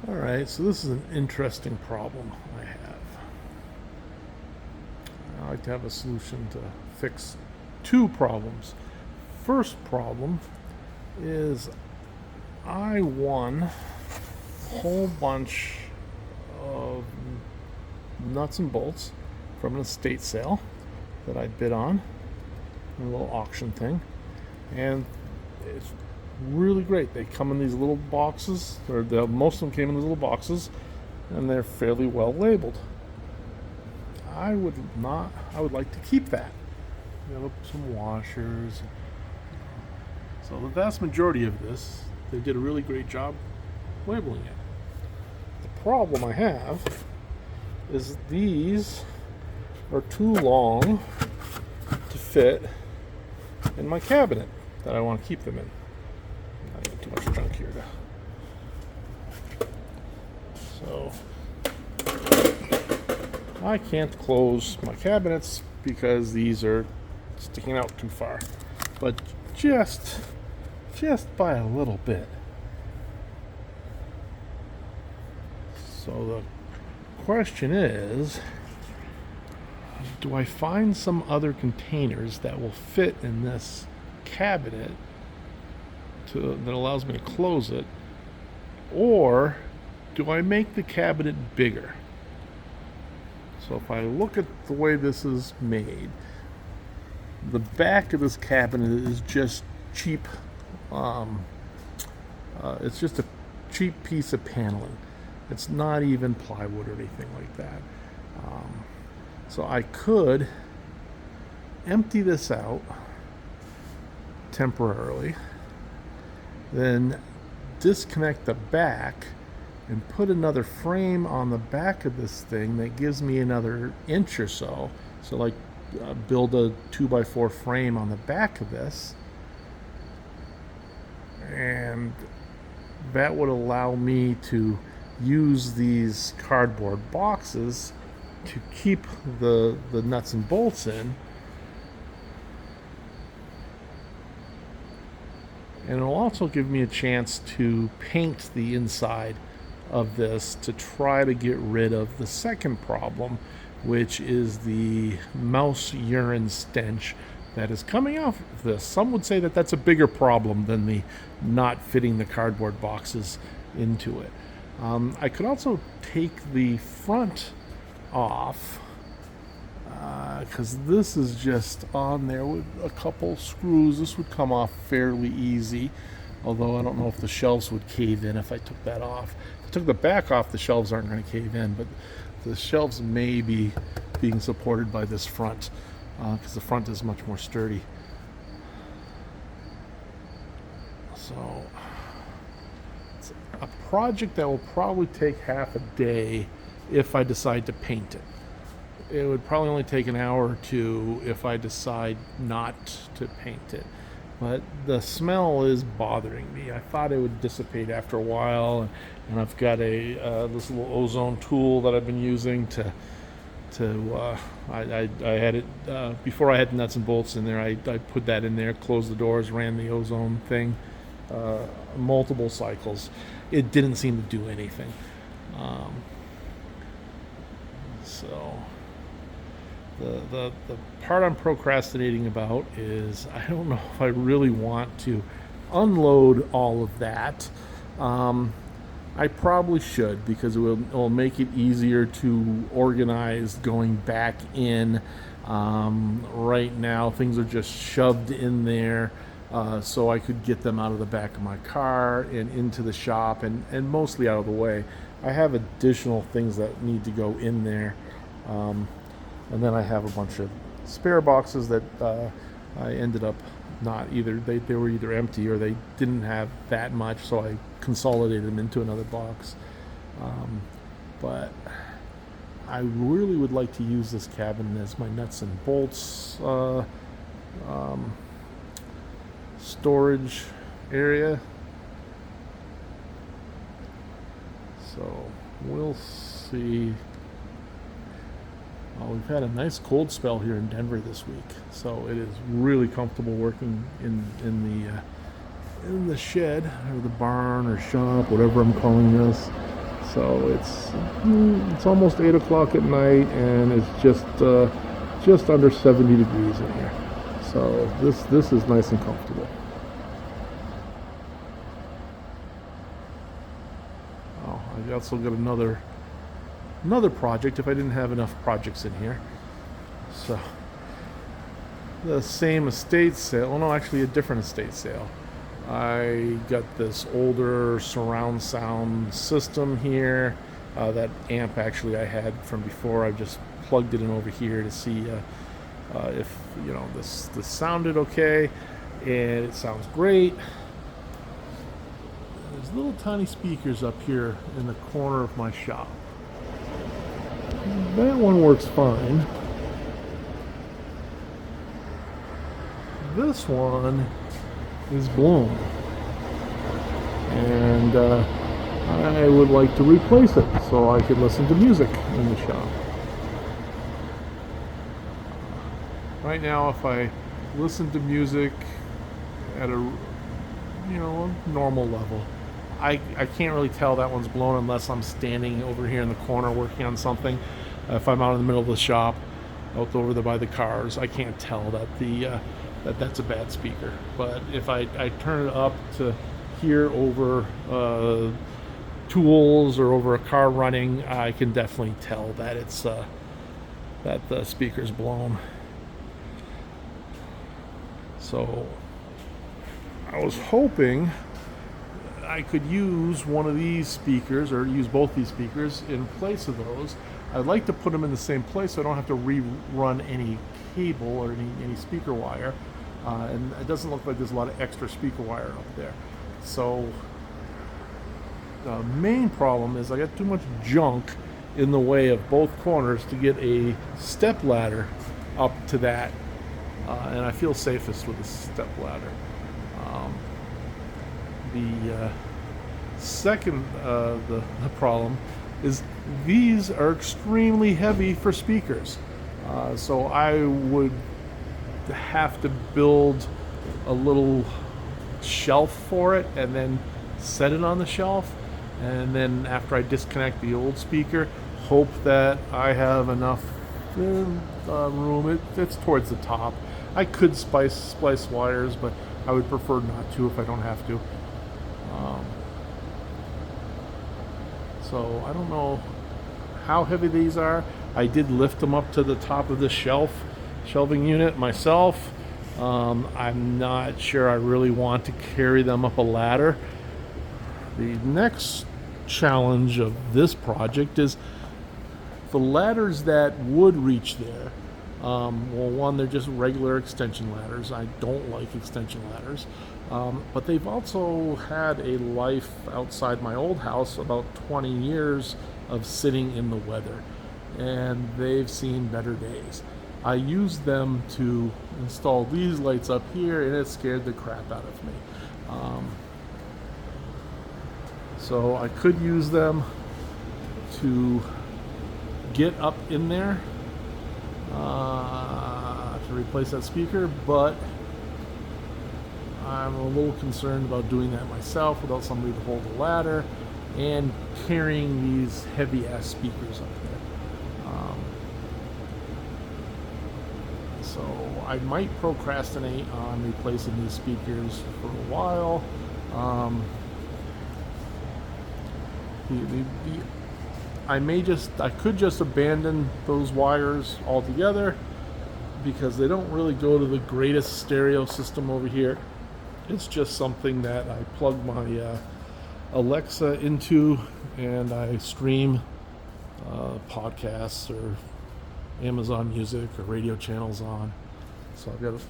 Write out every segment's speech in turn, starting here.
All right, so this is an interesting problem I have. I like to have a solution to fix two problems. First problem is I won a whole bunch of nuts and bolts from an estate sale that I bid on, a little auction thing, and it's really great. They come in these little boxes, or most of them came in these little boxes, and they're fairly well labeled. I would not. I would like to keep that. You know, some washers. So the vast majority of this, they did a really great job labeling it. The problem I have is these are too long to fit in my cabinet that I want to keep them in. Not even too much junk here so I can't close my cabinets because these are sticking out too far. But just by a little bit. So the question is, do I find some other containers that will fit in this cabinet that allows me to close it, or do I make the cabinet bigger? So if I look at the way this is made, the back of this cabinet is just cheap. It's just a cheap piece of paneling. It's not even plywood or anything like that. So I could empty this out temporarily, then disconnect the back and put another frame on the back of this thing that gives me another inch or so. So like build a 2x4 frame on the back of this, and that would allow me to use these cardboard boxes to keep the nuts and bolts in, and it'll also give me a chance to paint the inside of this to try to get rid of the second problem, which is the mouse urine stench that is coming off of this. Some would say that that's a bigger problem than the not fitting the cardboard boxes into it. I could also take the front off, because this is just on there with a couple screws. This would come off fairly easy, although I don't know if the shelves would cave in if I took that off. If I took the back off, the shelves aren't going to cave in, but the shelves may be being supported by this front, because the front is much more sturdy. So it's a project that will probably take half a day if I decide to paint it. It would probably only take an hour or two if I decide not to paint it. But the smell is bothering me. I thought it would dissipate after a while, and I've got this little ozone tool that I've been using to I had it before I had the nuts and bolts in there. I put that in there, closed the doors, ran the ozone thing multiple cycles. It didn't seem to do anything. So the part I'm procrastinating about is I don't know if I really want to unload all of that. I probably should, because it will make it easier to organize going back in. Right now, things are just shoved in there, so I could get them out of the back of my car and into the shop, and mostly out of the way. I have additional things that need to go in there. And then I have a bunch of spare boxes that I ended up not either. They were either empty or they didn't have that much, so I consolidated them into another box. But I really would like to use this cabinet as my nuts and bolts storage area. So we'll see. We've had a nice cold spell here in Denver this week, so it is really comfortable working in the shed or the barn or shop, whatever I'm calling this. So it's almost 8 o'clock at night, and it's just under 70 degrees in here. So this is nice and comfortable. Oh, I also got another project if I didn't have enough projects in here. So the same estate sale. Oh no, actually a different estate sale. I got this older surround sound system here. That amp actually I had from before. I just plugged it in over here to see if this sounded okay, and it sounds great. There's little tiny speakers up here in the corner of my shop. That one works fine. This one is blown, and I would like to replace it so I can listen to music in the shop. Right now, if I listen to music at a normal level, I can't really tell that one's blown unless I'm standing over here in the corner working on something. If I'm out in the middle of the shop, out over there by the cars, I can't tell that that's a bad speaker. But if I turn it up to hear over tools or over a car running, I can definitely tell that it's that the speaker's blown. So I was hoping I could use one of these speakers, or use both these speakers in place of those. I'd like to put them in the same place so I don't have to rerun any cable or any speaker wire. And it doesn't look like there's a lot of extra speaker wire up there. So the main problem is I got too much junk in the way of both corners to get a step ladder up to that. And I feel safest with a step ladder. The second the problem is these are extremely heavy for speakers. So I would have to build a little shelf for it and then set it on the shelf, and then after I disconnect the old speaker, hope that I have enough room. It's towards the top. I could splice wires, but I would prefer not to if I don't have to. So I don't know how heavy these are. I did lift them up to the top of the shelving unit myself. I'm not sure I really want to carry them up a ladder. The next challenge of this project is the ladders that would reach there. Well, one, they're just regular extension ladders. I don't like extension ladders. But they've also had a life outside my old house, about 20 years of sitting in the weather. And they've seen better days. I used them to install these lights up here, and it scared the crap out of me. So I could use them to get up in there to replace that speaker, but I'm a little concerned about doing that myself without somebody to hold the ladder and carrying these heavy ass speakers up there. So I might procrastinate on replacing these speakers for a while. I could just abandon those wires altogether because they don't really go to the greatest stereo system over here. It's just something that I plug my Alexa into, and I stream podcasts or Amazon Music or radio channels on. So I've got a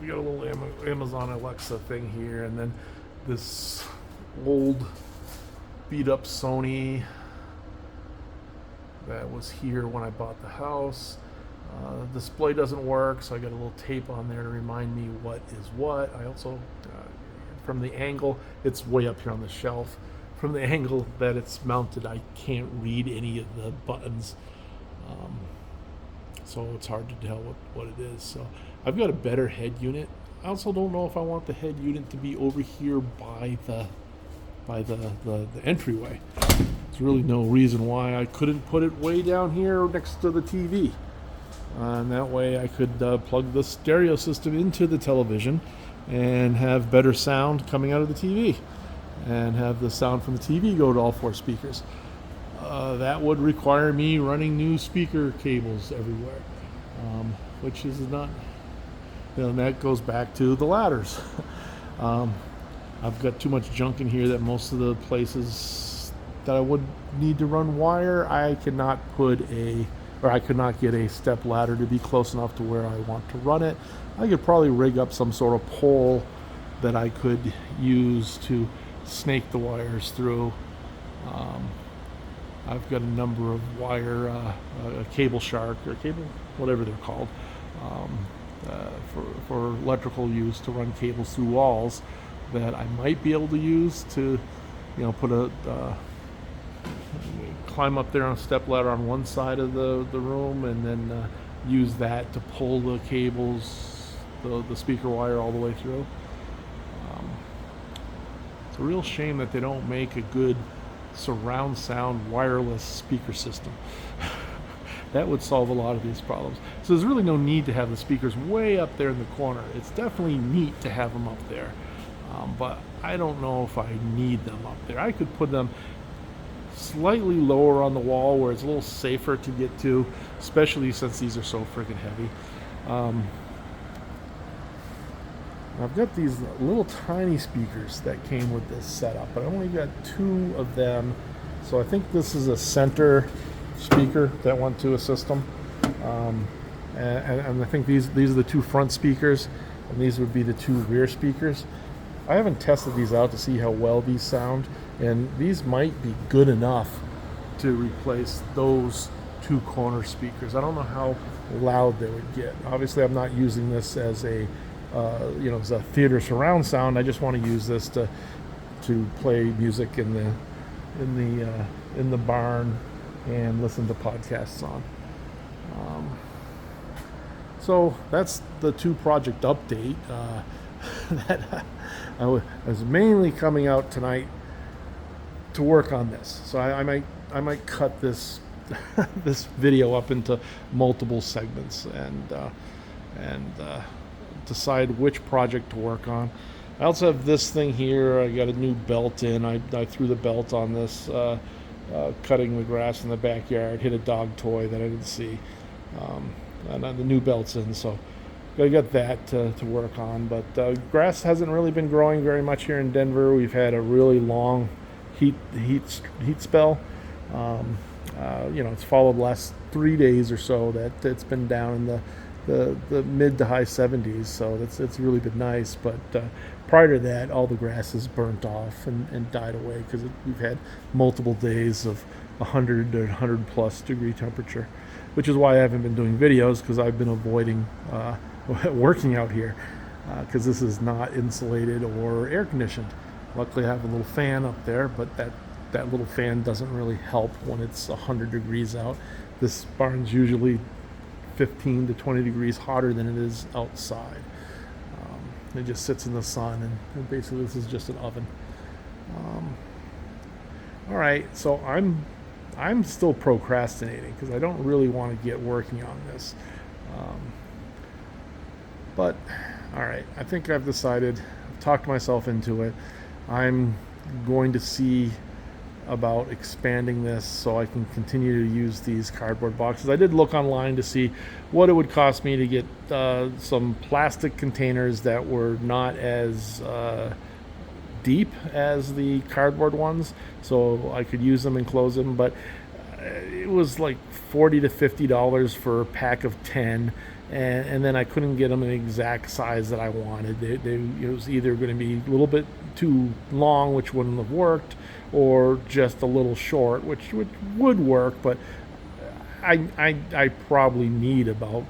little Amazon Alexa thing here, and then this old beat up Sony that was here when I bought the house. The display doesn't work, so I got a little tape on there to remind me what is what. I also, from the angle, it's way up here on the shelf. From the angle that it's mounted, I can't read any of the buttons. So it's hard to tell what it is. So I've got a better head unit. I also don't know if I want the head unit to be over here by the entryway. there's really no reason why I couldn't put it way down here next to the TV. And that way I could plug the stereo system into the television and have better sound coming out of the TV, and have the sound from the TV go to all 4 speakers. That would require me running new speaker cables everywhere, which is not, and that goes back to the ladders. I've got too much junk in here that most of the places that I would need to run wire, I could not get a step ladder to be close enough to where I want to run it. I could probably rig up some sort of pole that I could use to snake the wires through. I've got a number of wire, a cable shark or cable, whatever they're called, for electrical use to run cables through walls that I might be able to use to, put climb up there on a step ladder on one side of the room, and then use that to pull the cables, the speaker wire all the way through. It's a real shame that they don't make a good surround sound wireless speaker system. That would solve a lot of these problems. So there's really no need to have the speakers way up there in the corner. It's definitely neat to have them up there, but I don't know if I need them up there. I could put them slightly lower on the wall where it's a little safer to get to, especially since these are so freaking heavy. I've got these little tiny speakers that came with this setup, but I only got 2 of them. So I think this is a center speaker that went to a system. And I think these are the 2 front speakers, and these would be the 2 rear speakers. I haven't tested these out to see how well these sound, and these might be good enough to replace those 2 corner speakers. I don't know how loud they would get. Obviously, I'm not using this as a as a theater surround sound. I just want to use this to play music in the barn and listen to podcasts on. So that's the 2 project update that I was mainly coming out tonight to work on this. So I might cut this this video up into multiple segments and decide which project to work on. I also have this thing here. I got a new belt in. I threw the belt on this cutting the grass in the backyard, hit a dog toy that I didn't see, and the new belt's in, so I got that to work on. But grass hasn't really been growing very much here in Denver. We've had a really long heat spell. It's followed the last 3 days or so that it's been down in the mid to high 70s, so it's really been nice. But prior to that, all the grass is burnt off and died away because we've had multiple days of 100 or 100 plus degree temperature, which is why I haven't been doing videos, because I've been avoiding working out here because this is not insulated or air conditioned. Luckily I have a little fan up there, but that little fan doesn't really help when it's 100 degrees out. This barn's usually 15 to 20 degrees hotter than it is outside. It just sits in the sun, and basically this is just an oven. All right, so I'm still procrastinating because I don't really want to get working on this. But all right, I think I've decided. I've talked myself into it. I'm going to see about expanding this so I can continue to use these cardboard boxes. I did look online to see what it would cost me to get some plastic containers that were not as deep as the cardboard ones, so I could use them and close them. But it was like $40 to $50 for a pack of 10, and then I couldn't get them an exact size that I wanted. It was either going to be a little bit too long, which wouldn't have worked, or just a little short, which would work. But I probably need about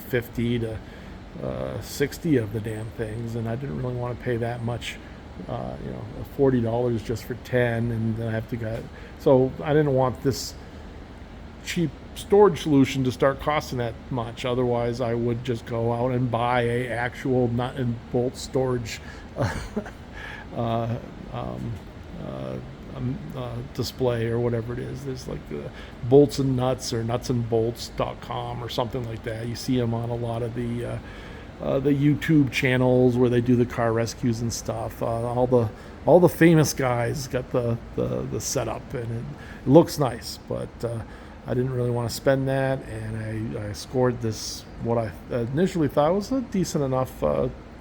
50 to 60 of the damn things, and I didn't really want to pay that much. $40 just for 10, and then I have to get. So I didn't want this cheap storage solution to start costing that much. Otherwise, I would just go out and buy a actual nut and bolt storage display or whatever it is. There's like bolts and nuts or nutsandbolts.com or something like that. You see them on a lot of the YouTube channels where they do the car rescues and stuff. All the famous guys got the setup, and it looks nice, but I didn't really want to spend that, and I scored this what I initially thought was a decent enough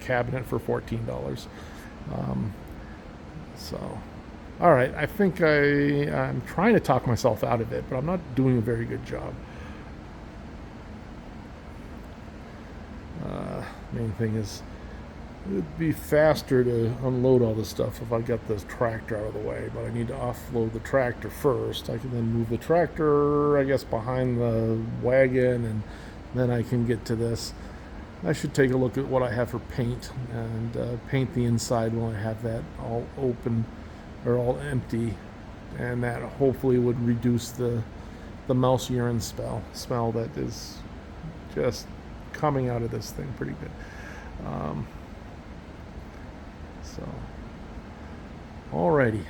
cabinet for $14. So, all right, I think I'm trying to talk myself out of it, but I'm not doing a very good job. Main thing is, it would be faster to unload all this stuff if I got this tractor out of the way, but I need to offload the tractor first. I can then move the tractor, I guess, behind the wagon, and then I can get to this. I should take a look at what I have for paint and paint the inside when I have that all open or all empty, and that hopefully would reduce the mouse urine smell that is just coming out of this thing pretty good. So, alrighty.